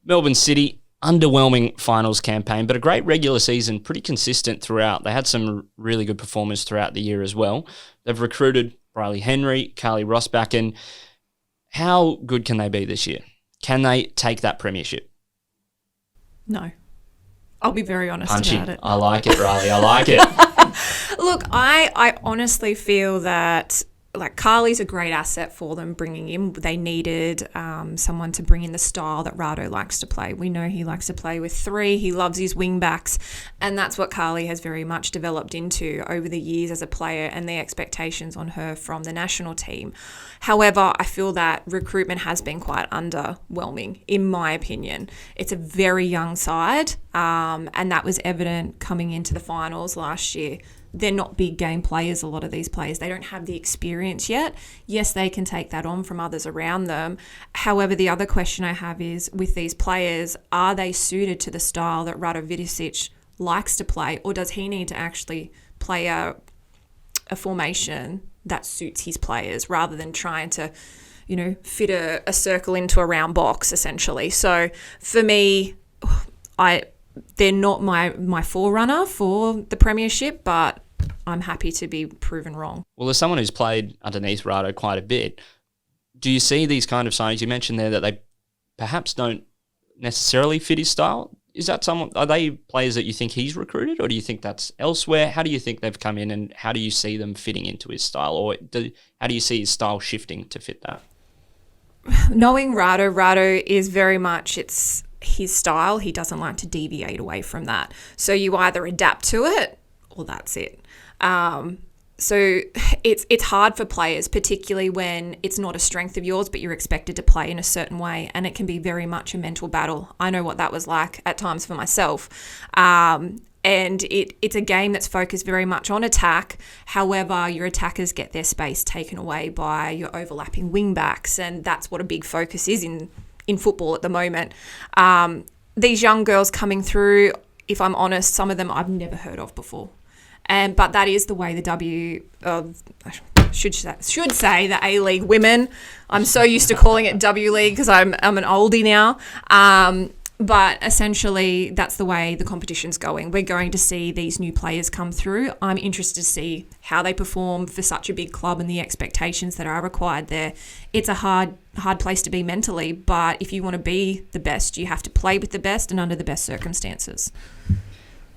Melbourne City, underwhelming finals campaign, but a great regular season, pretty consistent throughout. They had some really good performers throughout the year as well. They've recruited Riley Henry, Carly Rossbacken. How good can they be this year? Can they take that premiership? No. I'll be very honest about it. I like it, Rhali. I like it. Look, I honestly feel that like Carly's a great asset for them bringing in. They needed someone to bring in the style that Rado likes to play. We know he likes to play with three. He loves his wing backs, and that's what Carly has very much developed into over the years as a player and the expectations on her from the national team. However, I feel that recruitment has been quite underwhelming, in my opinion. It's a very young side, and that was evident coming into the finals last year. They're not big game players, a lot of these players. They don't have the experience yet. Yes, they can take that on from others around them. However, the other question I have is, with these players, are they suited to the style that Rado Vidicic likes to play, or does he need to actually play a formation that suits his players rather than trying to, fit a circle into a round box, essentially? So for me, they're not my forerunner for the premiership, but I'm happy to be proven wrong. Well, as someone who's played underneath Rado quite a bit, do you see these kind of signings? You mentioned there that they perhaps don't necessarily fit his style. Are they players that you think he's recruited, or do you think that's elsewhere? How do you think they've come in, and how do you see them fitting into his style, or how do you see his style shifting to fit that? Knowing Rado is very much, it's his style. He doesn't like to deviate away from that. So you either adapt to it or that's it. So it's hard for players, particularly when it's not a strength of yours, but you're expected to play in a certain way, and it can be very much a mental battle. I know what that was like at times for myself. And it's a game that's focused very much on attack. However, your attackers get their space taken away by your overlapping wing backs, and that's what a big focus is in football at the moment. These young girls coming through, if I'm honest, some of them I've never heard of before. But that is the way the should say the A-League women. I'm so used to calling it W League because I'm an oldie now. But essentially, that's the way the competition's going. We're going to see these new players come through. I'm interested to see how they perform for such a big club and the expectations that are required there. It's a hard place to be mentally, but if you want to be the best, you have to play with the best and under the best circumstances.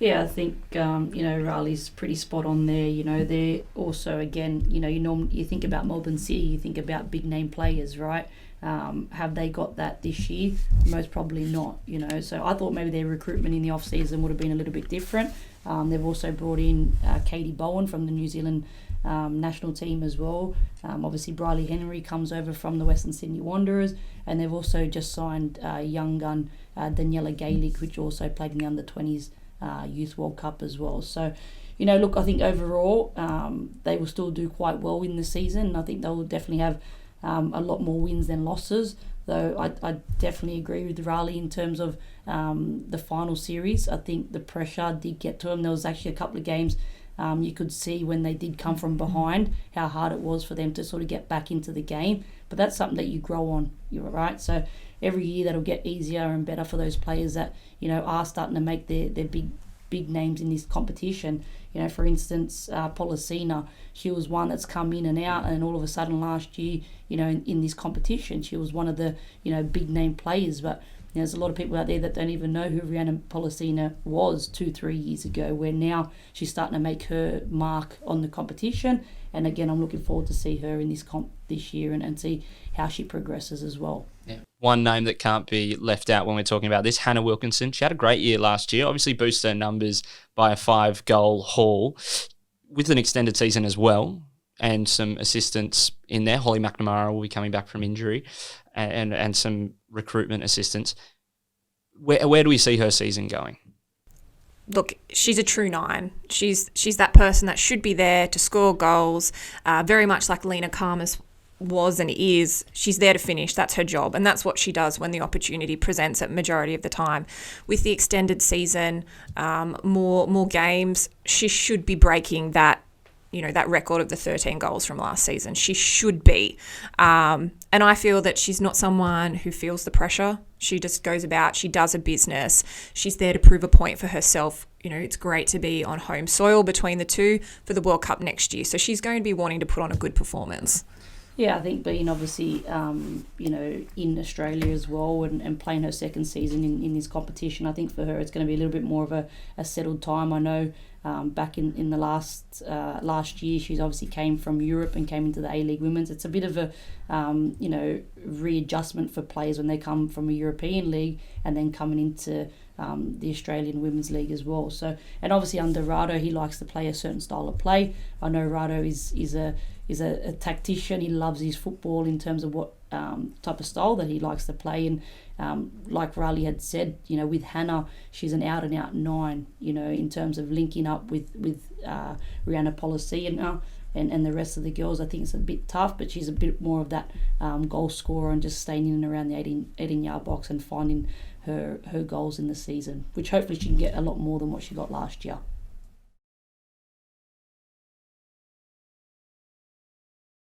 Yeah, I think, Rhali's pretty spot on there. They're also, again, you think about Melbourne City, you think about big name players, right? Have they got that this year? Most probably not, So I thought maybe their recruitment in the off-season would have been a little bit different. They've also brought in Katie Bowen from the New Zealand national team as well. Obviously, Riley Henry comes over from the Western Sydney Wanderers, and they've also just signed young gun Daniela Gaelic, which also played in the under-20s Youth World Cup as well. So, look, I think overall they will still do quite well in the season. I think they will definitely have a lot more wins than losses, though I definitely agree with Rhali in terms of the final series. I think the pressure did get to them. There was actually a couple of games you could see when they did come from behind how hard it was for them to sort of get back into the game. But that's something that you grow on, you're right. So every year that'll get easier and better for those players that are starting to make their big names in this competition. For instance, Policina, she was one that's come in and out, and all of a sudden last year, in this competition, she was one of the big name players. But there's a lot of people out there that don't even know who Rihanna Policina was 2-3 years ago, where now she's starting to make her mark on the competition. And again, I'm looking forward to see her in this comp this year and see how she progresses as well. Yeah. One name that can't be left out when we're talking about this, Hannah Wilkinson. She had a great year last year, obviously boosted her numbers by a 5-goal haul with an extended season as well, and some assistance in there. Holly McNamara will be coming back from injury, and some recruitment assistance. Where do we see her season going? Look, she's a true 9. She's that person that should be there to score goals, very much like Lena Karmas was and is. She's there to finish. That's her job, and that's what she does when the opportunity presents at majority of the time. With the extended season, more games, she should be breaking that record of the 13 goals from last season. She should be. And I feel that she's not someone who feels the pressure. She just goes about, she does a business. She's there to prove a point for herself. You know, it's great to be on home soil between the two for the World Cup next year. So she's going to be wanting to put on a good performance. Yeah, I think being obviously, in Australia as well and playing her second season in this competition, I think for her it's going to be a little bit more of a settled time. I know back in the last year, she's obviously came from Europe and came into the A-League Women's. It's a bit of a, readjustment for players when they come from a European league and then coming into the Australian Women's League as well. So, and obviously under Rado, he likes to play a certain style of play. I know Rado is a tactician. He loves his football in terms of what type of style that he likes to play. And like Rhali had said, with Hannah, she's an out-and-out 9, in terms of linking up with Rihanna Polisiana and the rest of the girls. I think it's a bit tough, but she's a bit more of that goal scorer and just staying in and around the 18-yard box and finding her goals in the season, which hopefully she can get a lot more than what she got last year.